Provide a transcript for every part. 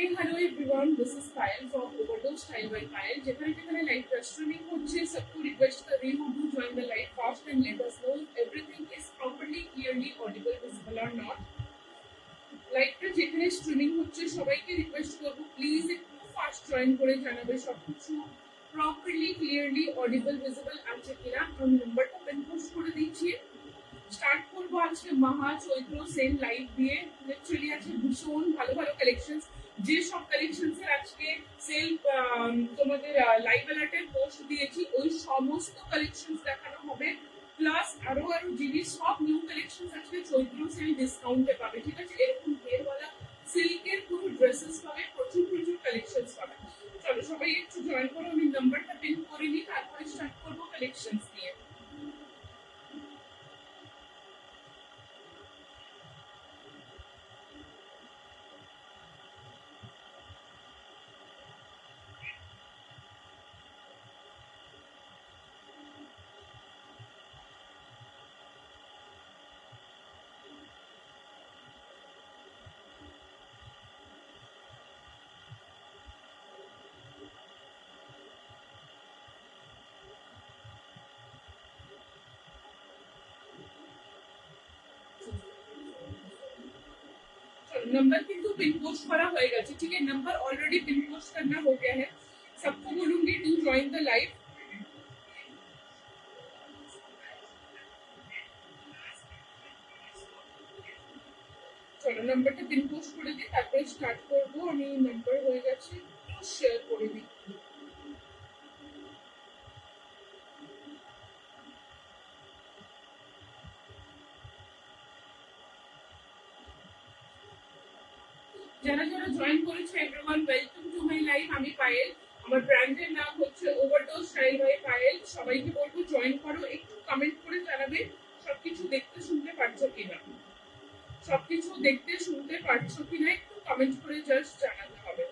Hey, hello everyone. This is Payal from Overdose Style by Payal. যেখানে যেখানে live streaming হচ্ছে, सबको request कर रही हूँ to join the live fast and let us know if everything is properly, clearly audible, visible or not. লাইভটা যেখানে streaming হচ্ছে সবাইকে রিকোয়েস্ট করবো প্লিজ একটু ফাস্ট জয়েন করে জানাবে সবকিছু প্রপারলি, ক্লিয়ারলি অডিবল, ভিজিবল আছে কিনা। আমি নাম্বারটা পেন পোস্ট করে দিচ্ছি। স্টার্ট করবো আজকে মহা চৈত্র সেল লাইভ দিয়ে। লিটারালি আছে ভীষণ ভালো ভালো কালেকশনস, যে সব কালেকশনস এর আজকে সেল তোমাদের লাইভ অ্যালার্টের পোস্ট দিয়েছি ওই সমস্ত কালেকশনস দেখানো হবে। প্লাস আরো জিনিস, সব নিউ কালেকশনস আজকে চৈত্র সেল ডিসকাউন্টে পাবে। ঠিক আছে, এরকম ঘেরওয়ালা সিল্কের পুরো ড্রেসেস পাবে, প্রচুর প্রচুর কালেকশনস পাবে। চলো সবাই একটু জয়েন করো। আমি নাম্বারটা পিন করে নিই, তারপরে স্টার্ট করবো কালেকশনস নিয়ে। नंबर किंतु पिन पोस्ट करा होएगा। ठीक है, नंबर ऑलरेडी पिन पोस्ट करना हो गया है। सबको बोलूंगी टू ज्वाइन द लाइव। চলো নাম্বারটা পিন পোস্ট করে দিই, তারপরে স্টার্ট করবো। আমি নাম্বার হয়ে গেছে, শেয়ার করে দিই। যারা যারা জয়েন করেছে everyone welcome to my live. আমি পায়েল, আমার ব্র্যান্ডের নাম হচ্ছে ওভারডোজ স্টাইল বাই পায়েল। সবাইকে বলবো জয়েন করো, একটু কমেন্ট করে জানাবে সবকিছু দেখতে শুনতে পারছো কিনা, সবকিছু দেখতে শুনতে পারছো কিনা একটু কমেন্ট করে জাস্ট জানাতে হবে।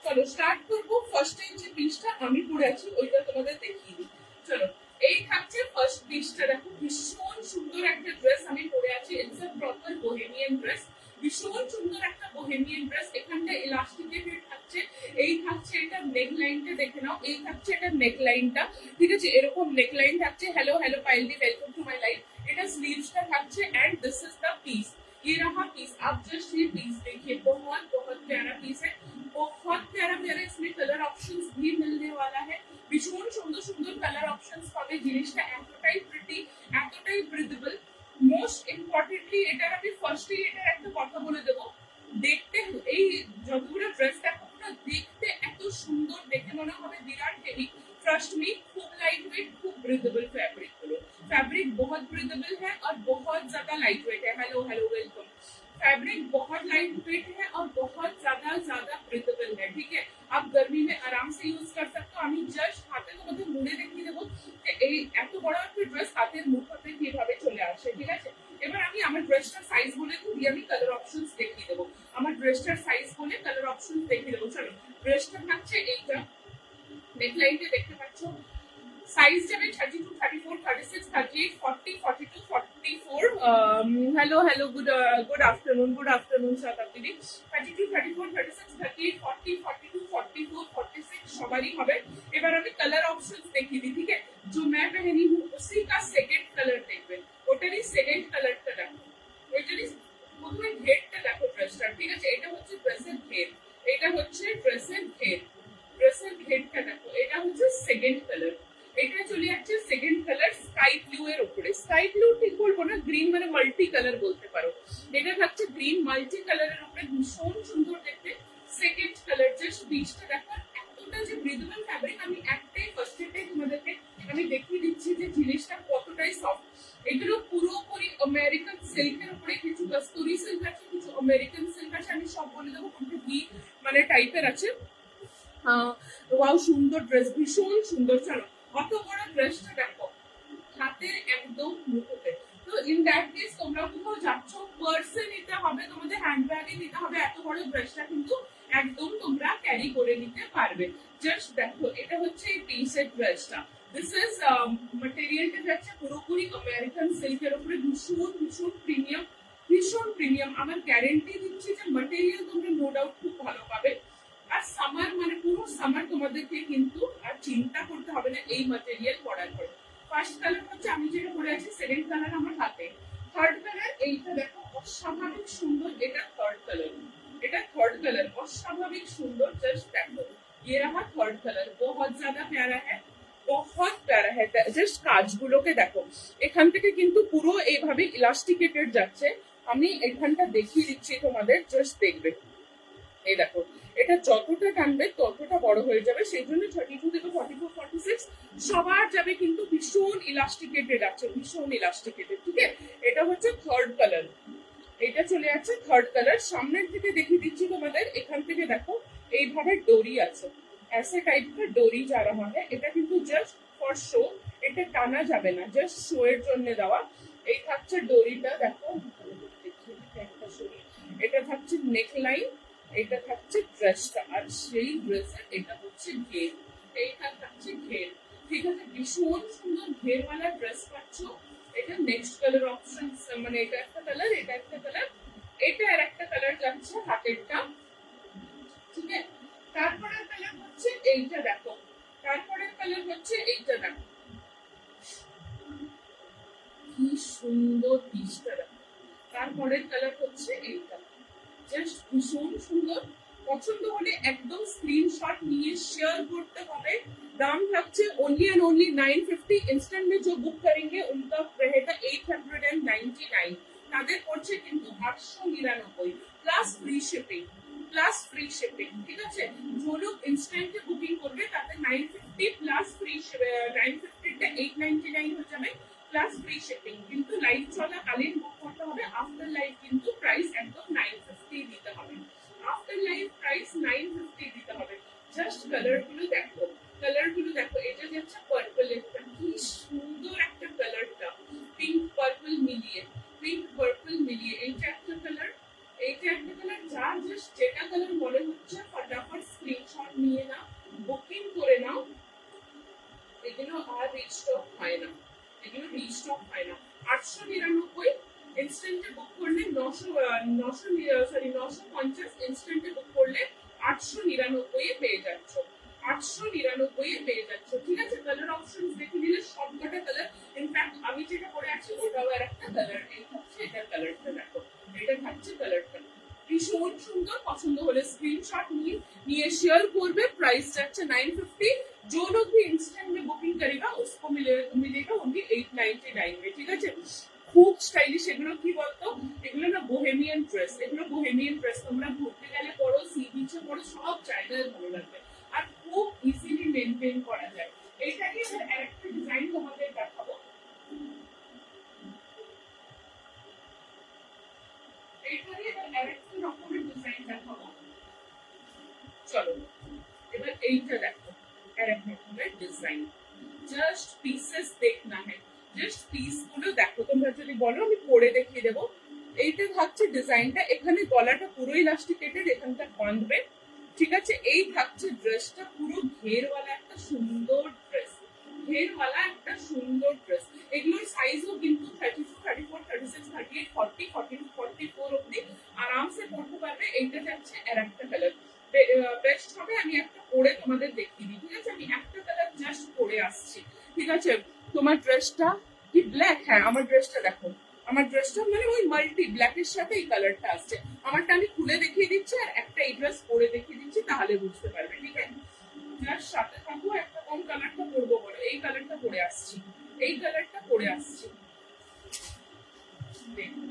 চলো স্টার্ট করবো। ফার্স্ট যে পিসটা আমি পরে আছি ওইটা তোমাদের দেখিয়ে দিই। চলো, এই থাকছে ফার্স্ট পিসটা। দেখো ভীষণ সুন্দর একটা ড্রেস আমি পরে আছি। It's a proper bohemian dress, ভীষণ সুন্দর একটা বোহেমিয়ান ড্রেস। এখানটা ইলাস্টিকের থাকছে, এই থাকছে এটা নেক লাইনটা দেখে নাও, এই থাকছে এটা নেক লাইনটা। ঠিক আছে, এরকম নেক লাইন থাকছে। হ্যালো হ্যালো পাইলদি, ওয়েলকাম টু মাই লাইফ। এটা স্লিভসটা থাকছে and this is the piece. ये रहा पीस, आप जस्ट ये पीस देखिए, बहुत बहुत प्यारा पीस है, बहुत प्यारा प्यारा। इसमें कलर ऑप्शंस भी मिलने वाला है, ভীষণ সুন্দর সুন্দর কালার অপশনস পাবে। জিনিসটা এতটাই প্রিটি, এতটাই ব্রিদেবল। মোস্ট ইম্পর্টেন্টলি এটার আমি ফার্স্টে এটার একটা কথা বলে দেবো। দেখতে এই যতগুলো ড্রেস দেখো না, দেখতে এত সুন্দর, দেখে মনে হবে বিরাট হেভি। ट्रस्ट मी, खूब लाइट वेट, खूब ब्रीदेबल फैब्रिक गुलो। फैब्रिक बहुत ब्रीदेबल है और बहुत ज्यादा लाइट वेट है। Hello hello welcome. फैब्रिक बहुत लाइट वेट है और बहुत ज्यादा ब्रीदेबल है। ठीक है, आप गर्मी में आराम से यूज कर सकते हो। আমি জাস্ট হাতে তোমাদের মুড়ে দেখিয়ে দেবো যে এই এত বড় একটা ড্রেস হাতের মুঠোতে কিভাবে চলে আসে। ঠিক আছে, এবার আমি আমার ড্রেসটার সাইজ বলে দিই, আমি কালার অপশনস দেখিয়ে দেবো। আমার ড্রেসটার সাইজ বলে কালার অপশনস দেখিয়ে দেবো। চলো, ড্রেসটা থাকছে এইটা, নেকলাইনটা দেখতে পাচ্ছ। সাইজ যাবে 32, 34, 36, 38, 40, 42, 44। হ্যালো হ্যালো, গুড আফটারনুন শতাব্দী। 32, 34, 36, 38, 40, 42, 44, 46 সবারই হবে। এবার আমি কালার অপশনস দেখিয়ে দিই। ঠিক আছে, जो मैं पहनी हूँ उसी का सेकंड कलर देखবেন, ওটারই সেকেন্ড কালারটা দেখো, ওইটারই প্রথমে ঘেরটা দেখো ড্রেসটার। ঠিক আছে, এটা হচ্ছে ড্রেসের ঘের, এটা হচ্ছে ড্রেসের ঘের। ড্রেসের ঘেরটা দেখো, এটা হচ্ছে সেকেন্ড কালার। এটা চলে যাচ্ছে সেকেন্ড কালার স্কাই ব্লু এর উপরে। স্কাই ব্লু ঠিক বলবো না, গ্রিন মানে মাল্টি কালার বলতে পারো। এটা থাকছে গ্রিন মাল্টি কালারের উপরে, ভীষণ সুন্দর দেখতে। সেকেন্ড কালার জাস্ট বিচটা দেখো, এতটা যে ব্রিদেবল ফ্যাব্রিক। আমি একটাই ফার্স্ট এটাই তোমাদেরকে আমি দেখিয়ে দিচ্ছি যে জিনিসটা কতটাই সফট। এগুলো পুরোপুরি আমেরিকান সিল্কের উপরে, কিছু কস্তুরি সিল্ক আছে, কিছু আমেরিকান সিল্ক আছে। আমি সব বলে দেবো কোনটা কি মানে টাইপের আছে। ওয়াও, সুন্দর ড্রেস, ভীষণ সুন্দর। চলো, অত বড় ড্রেসটা দেখো, হাতের একদম মুখোতে। তো ইন দ্যাট কেস তোমরা কোথাও যাচ্ছ, পার্সে নিতে হবে, তোমাদের হ্যান্ড ব্যাগে নিতে হবে। এত বড় ড্রেসটা কিন্তু একদম তোমরা ক্যারি করে নিতে পারবে। জাস্ট দেখো, এটা হচ্ছে এই পিসের ড্রেসটা। দিস ইজ মেটেরিয়ালটা যাচ্ছে পুরোপুরি আমেরিকান সিল্কের উপরে, ভীষণ ভীষণ প্রিমিয়াম। ভীষণ প্রিমিয়াম, আমার গ্যারেন্টি দিচ্ছি যে ম্যাটেরিয়াল তোমরা নো ডাউট খুব ভালো পাবে। আর সামার মানে পুরো সামার তোমাদেরকে কিন্তু আর চিন্তা করতে হবে না এই ম্যাটেরিয়াল পরার পরে। ফার্স্ট কালার হচ্ছে আমি যেটা পরে আছি, সেকেন্ড কালার আমার হাতে, থার্ড কালার এইটা দেখো অস্বাভাবিক সুন্দর, এটা থার্ড কালার, এটা থার্ড কালার অস্বাভাবিক সুন্দর, জাস্ট দেখো ये रहा थर्ड कलर, बहुत ज्यादा प्यारा है, बहुत प्यारा है। জাস্ট কাজগুলোকে দেখো, এখান থেকে কিন্তু পুরো এইভাবে ইলাস্টিকেটেড যাচ্ছে। আমি এখানটা দেখিয়ে দিচ্ছি তোমাদের, জাস্ট দেখবে। এই দেখো এটা যতটা টানবে ততটা বড় হয়ে যাবে, সেই জন্য 32 থেকে 44 46 সবার যাবে, কিন্তু ভীষণ ইলাস্টিকেটেড আছে, ভীষণ ইলাস্টিকেটেড। ঠিক আছে, এটা হচ্ছে থার্ড কালার, এটা চলে যাচ্ছে থার্ড কালার। সামনের থেকে দেখিয়ে দিচ্ছি তোমাদের, এখান থেকে দেখো এইভাবে ডোরি আছে, ऐसे टाइप का डोरी जा रहा है, এটা কিন্তু জাস্ট ফর শো, এটা টানা যাবে না, জাস্ট শো এর জন্য দেওয়া। এই থাকছে ডোরিটা, দেখো এটা থাকছে নেক লাইন, এটা থাকছে ড্রেসটা, আর সেই ড্রেসের এটা হচ্ছে ঘের, এইটা থাকছে ঘের। ঠিক আছে, ভীষণ সুন্দর ঘেরওয়ালা ড্রেস পাচ্ছ। এটা নেক্সট কালার অপশন, মানে এটা একটা কালার, এটা একটা কালার, এটা আর একটা কালার যাচ্ছে হাতেরটা। ঠিক আছে, তারপরের কালার হচ্ছে এইটা দেখো, তারপরের কালার হচ্ছে এইটা দেখো, কি সুন্দর পিসটা দেখো। তারপরের কালার হচ্ছে এইটা, জাস্ট ভীষণ সুন্দর। পছন্দ হলে একদম স্ক্রিনশট নিয়ে শেয়ার করতে হবে। दाम থাকছে ओनली एंड ओनली 950। इंस्टेंट में जो बुक करेंगे उनका रहेगा 899। তাদের পড়ছে কিন্তু 899 plus free shipping, plus free shipping. ঠিক আছে, जो लोग इंस्टेंट बुकिंग করবে তাদের 950 প্লাস ফ্রি, 950 টা 899 হয়ে যাবে প্লাস ফ্রি শিপিং। কিন্তু লাইভ চলাকালীন বুক করতে হবে, আফটার লাইভ কিন্তু প্রাইস একদম 950 দিতে হবে, আফটার লাইভ প্রাইস 950 দিতে হবে। জাস্ট কালার গুলো দেখো, কালার গুলো দেখো, এটা যাচ্ছে পার্পল, একটা কি সুন্দর একটা কালারটা, পিঙ্ক পার্পল মিলিয়ে, পিঙ্ক পার্পল মিলিয়ে এইটা একটা কালার, এইটা একটা কালার। যার জাস্ট যেটা কালার মনে হচ্ছে ফটাফট স্ক্রিনশট নিয়ে নাও, বুকিং করে নাও। এগুলো আর রিস্টক হয় না, এগুলো রিস্টক হয় না। 899 ইনস্ট্যান্টে বুক করলে 950, ইনস্ট্যান্টে বুক করলে 899 এ পেয়ে যাচ্ছ, 899 এ পেয়ে যাচ্ছ। ঠিক আছে, কালার অপশন দেখে নিলে সবকটা কালার, ইনফ্যাক্ট আমি যেটা পরে আছি ওটাও আর একটা কালার, এই হচ্ছে এটার কালারটা দেখো, এটা থাকছে কালারটা ভীষণ সুন্দর। পছন্দ হলে স্ক্রিনশট নিয়ে शेयर করবে। प्राइस যাচ্ছে 950। जो लोग भी इंस्टेंट में बुकिंग करेगा उसको मिलेगा ओनली 899 में। ঠিক আছে, খুব স্টাইলিশ। এগুলো কি বলতো, এগুলো না বোহেমিয়ান ড্রেস, এগুলো বোহেমিয়ান ড্রেস। তোমরা ঘুরতে গেলে পরো, সি বিচে পরো, সব জায়গায় ভালো লাগবে আর খুব ইজিলি মেনটেন করা যায়। এইটাকে এবার আরেকটা ডিজাইন তোমাদের দেখাবো, এইটাকে এবার আরেকটা রকমের ডিজাইন দেখাবো। চলো এবার এইটা দেখো, আরেকটা রকমের ডিজাইন। জাস্ট পিসেস দেখনা है, জাস্ট পিস গুলো দেখো। তোমরা যদি বলো আমি পরে দেখিয়ে দেবো। এইটা থাকছে ডিজাইনটা, এখানে গলাটা পুরো ইলাস্টিকেটেড, এখানটা বাঁধবে। ঠিক আছে, এই থাকছে ড্রেসটা, পুরো ঘেরওয়ালা একটা সুন্দর ড্রেস, ঘেরওয়ালা একটা সুন্দর ড্রেস। এগুলোর সাইজও কিন্তু 32, 34, 36, 38, 40, 42, 44 অব্দি আরামসে পড়তে পারবে। এইটা যাচ্ছে আর একটা কালার, বেস্ট হবে। আমি একটা পরে তোমাদের দেখিয়ে দিই। ঠিক আছে, আমি একটা কালার জাস্ট পরে আসছি। ঠিক আছে, তোমার ড্রেসটা কি ব্ল্যাক? হ্যাঁ, আমার ড্রেসটা দেখো, আমার ড্রেসটা মানে ওই মাল্টি ব্ল্যাকের সাথে এই কালারটা আসছে। আমারটা আমি খুলে দেখিয়ে দিচ্ছি আর একটা এই ড্রেস পরে দেখিয়ে দিচ্ছি, তাহলে বুঝতে পারবে। ঠিক আছে, যার সাথে থাকবো একটা কোন কালারটা পরবো বলো, এই কালারটা পরে আসছি, এই কালারটা পরে আসছি। দেখুন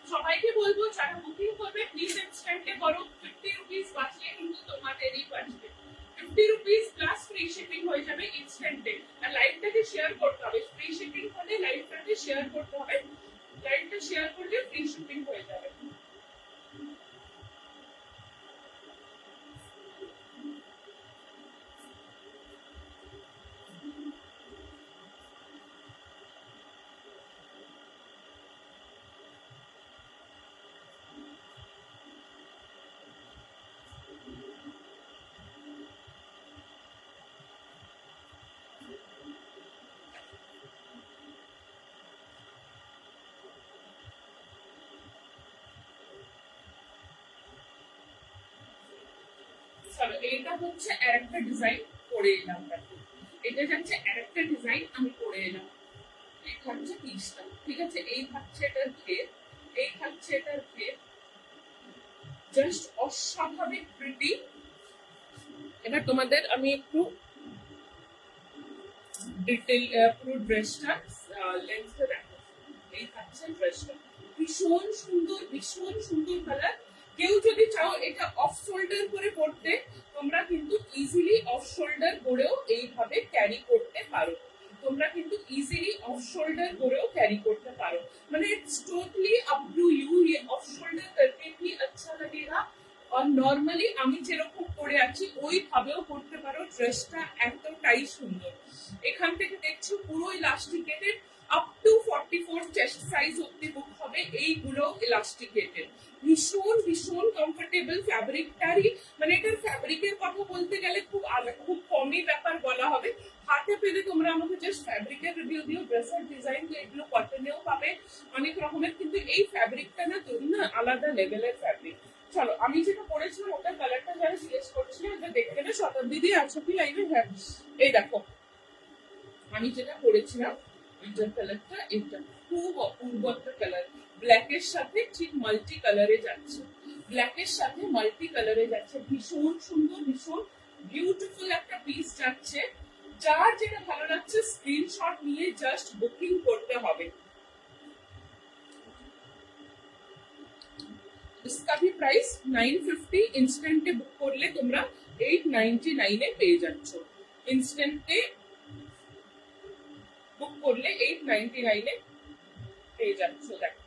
সবাইকে বলবো যারা বুকিং করবে প্লিজ ইনস্ট্যান্টে করো। 50 রুপিস বাঁচলে কিন্তু তোমাদেরই বাঁচবে, 50 রুপিস প্লাস ফ্রি শিপিং হয়ে যাবে ইনস্ট্যান্টে। আর লাইভটাকে শেয়ার করতে হবে, ফ্রি শিপিং হলে লাইভটাকে শেয়ার করতে হবে, লাইভটা শেয়ার করলে ফ্রি শিপিং হয়ে যাবে। চলো এইটা হচ্ছে আরেকটা ডিজাইন করে এলাম, এটা যাচ্ছে আরেকটা ডিজাইন আমি করে এলাম। এই থাকছে পিসটা, ঠিক আছে, এই থাকছে এটার ঘের, এই থাকছে এটার ঘের, জাস্ট অস্বাভাবিক প্রিটি। এবার তোমাদের আমি একটু ডিটেল পুরো ড্রেসটা লেন্সটা দেখো। এই থাকছে ড্রেসটা, ভীষণ সুন্দর, ভীষণ সুন্দর কালার। কেউ যদি চাও এটা অফ শোল্ডার করে পড়তে, তোমরা কিন্তু ইজিলি অফ শোল্ডার করেও এইভাবে ক্যারি করতে পারো। তোমরা কিন্তু ইজিলি অফ শোল্ডার করেও ক্যারি করতে পারো, মানে it's totally up to you. ये ऑफ शोल्डर करके भी अच्छा लगेगा और नॉर्मली আমি যেরকম পরে আছি ওইভাবেও করতে পারো। ড্রেসটা এতটাই সুন্দর। এখান থেকে দেখছো পুরো ইলাস্টিকেটেড, আপ টু 44 চেস্ট সাইজ অব্দি বুক হবে। এইগুলো ইলাস্টিকেটেড, ভীষণ ভীষণ কমফোর্টেবল। ফ্যাব্রিকটারই মানে এটার ফ্যাব্রিকের কথা বলতে গেলে খুব কমই ব্যাপার বলা হবে। হাতে পেলে তোমরা আমাকে জাস্ট ফ্যাব্রিকের রিভিউ দিও। ড্রেসের ডিজাইন দিয়ে এগুলো কটনেও পাবে অনেক রকমের, কিন্তু এই ফ্যাব্রিকটা না তৈরি না আলাদা লেভেলের ফ্যাব্রিক। চলো আমি যেটা পরেছিলাম ওটার কালারটা যারা জিজ্ঞেস করছিলাম এটা দেখে নেবে। শতাব্দী আছো কি লাইভে? হ্যাঁ, এই দেখো আমি যেটা পরেছিলাম এটার কালারটা, এটা খুব অপূর্ব একটা কালার। ব্ল্যাকের সাথে ঠিক মাল্টি কালারে যাচ্ছে, ব্ল্যাকের সাথে মাল্টি কালারে যাচ্ছে, ভীষণ সুন্দর, ভীষণ বিউটিফুল একটা পিস যাচ্ছে। যার যেটা ভালো লাগছে স্ক্রিনশট নিয়ে জাস্ট বুকিং করতে হবে। इसका भी प्राइस 950, इंस्टेंटे बुक করলে তোমরা 899 এ পেয়ে যাচ্ছ। ইনস্ট্যান্টে বুক করলে 899 এ পেয়ে যাচ্ছ। দেখো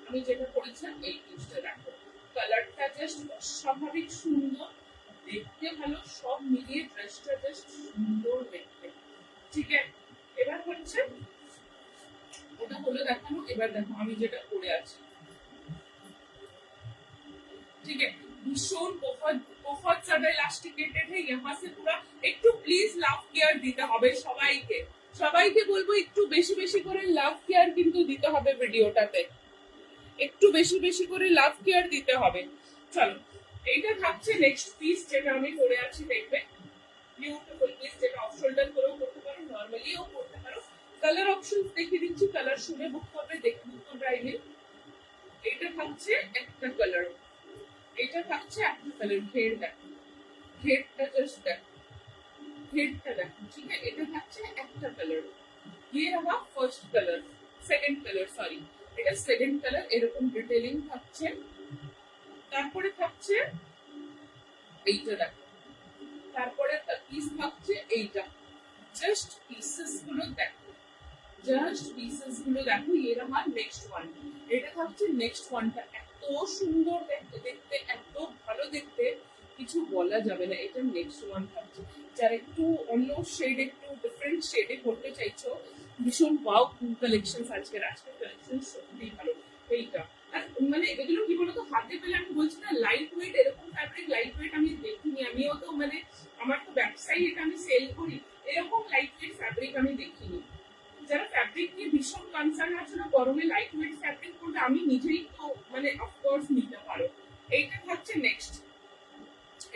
আমি যেটা করেছিলাম এই পিসটা দেখো, কালারটা জাস্ট অস্বাভাবিক সুন্দর, দেখতে ভালো, সব মিলিয়ে ড্রেসটা জাস্ট সুন্দর দেখতে। ঠিক আছে, এবার হচ্ছে ওটা হলো দেখানো। এবার দেখো আমি যেটা পরে আছি, ठीक है, भीषण बहुत बहुत ज्यादा इलास्टिकेटेड है। यहाँ से पूरा একটু প্লিজ লাভ কেয়ার দিতে হবে সবাইকে, সবাইকে বলবো একটু বেশি বেশি করে লাভ কেয়ার কিন্তু দিতে হবে ভিডিওটাতে, একটু বেশি বেশি করে লাভ কেয়ার দিতে হবে। চলো এইটা থাকছে নেক্সট পিস যেটা আমি পরে আছি, দেখবে বিউটিফুল পিস, যেটা অফ শোল্ডার করেও করতে পারো, নরমালিও করতে পারো। কালার অপশনস দেখিয়ে দিচ্ছি, কালার শুনে বুক করবে, দেখে বুক করবে। এইটা থাকছে একটা কালার, এটা থাকছে একটা কালার। ঘের দেখো, ঘেরটা জাস্ট দেখো, ঘেরটা দেখো, ঠিক আছে। এটা থাকছে একটা কালার, ये रहा first colour, second colour sorry, এটা সেকেন্ড কালার। এরকম ডিটেইলিং থাকছে। তারপরে থাকছে এইটা দেখো, তারপরে পিস থাকছে এইটা। জাস্ট পিসেস গুলো দেখো, জাস্ট পিসেস গুলো দেখো। ये रहा নেক্সট ওয়ান, এটা থাকছে নেক্সট ওয়ানটা। এত সুন্দর দেখতে, দেখতে এত ভালো দেখতে, কিছু বলা যাবে না। এটা নেক্সট ওয়ান থাকছে। যারা একটু অন্য শেড, একটু ডিফারেন্ট শেডে করতে চাইছো, ভীষণ ওয়াও কালেকশন আজকের কালেকশন সত্যি ভালো। এইটা আর মানে এগুলো কি বলতো, হাতে পেলে আমি বলছি না লাইট ওয়েট, এরকম ফ্যাব্রিক লাইট ওয়েট আমি দেখিনি। আমিও তো মানে আমার তো ব্যবসায়ী, এটা আমি সেল করি, এরকম লাইট ওয়েট ফ্যাব্রিক আমি দেখিনি। যারা ফ্যাব্রিক নিয়ে ভীষণ কনসার্ন আছে না, গরমে লাইট ওয়েট ফ্যাব্রিক করতে, আমি নিজেই তো মানে অফকোর্স নিতে পারো। এইটা থাকছে নেক্সট,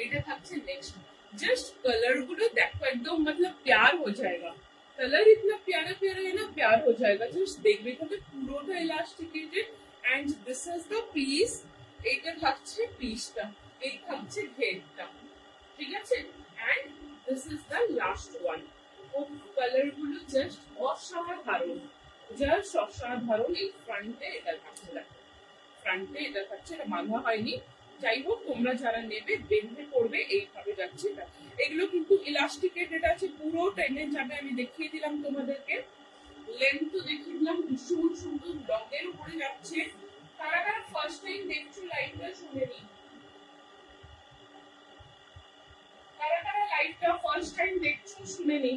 এইটা থাকছে নেক্সট। जस्ट कलर गुलो देखो, एकदम मतलब प्यार हो जाएगा। कलर इतना प्यारा प्यारा है ना, प्यार हो जाएगा। जस्ट देखবে কত পুরোটা elasticated and this is the piece. এইটা থাকছে পিসটা, এই থাকছে ঘেরটা, ঠিক আছে। And this is the last one. ও কালার গুলো জাস্ট অসাধারণ, জাস্ট অসাধারণ। এই ফ্রন্টে এটা থাকছে, দেখো ফ্রন্টে এটা থাকছে, এটা বাঁধা হয়নি। যাই হোক, তোমরা যারা নেবে বেঁধে পড়বে, এইভাবে যাচ্ছে। এগুলো কিন্তু ইলাস্টিকেটেড আছে, পুরো টেনে যাবে। আমি দেখিয়ে দিলাম তোমাদেরকে, লেন্থ তো দেখিয়ে দিলাম, ভীষণ সুন্দর লং এর উপরে যাচ্ছে। কারা কারা ফার্স্ট টাইম দেখছো লাইভটা শুনে নি, কারা কারা লাইভটা ফার্স্ট টাইম দেখছো শুনে নি।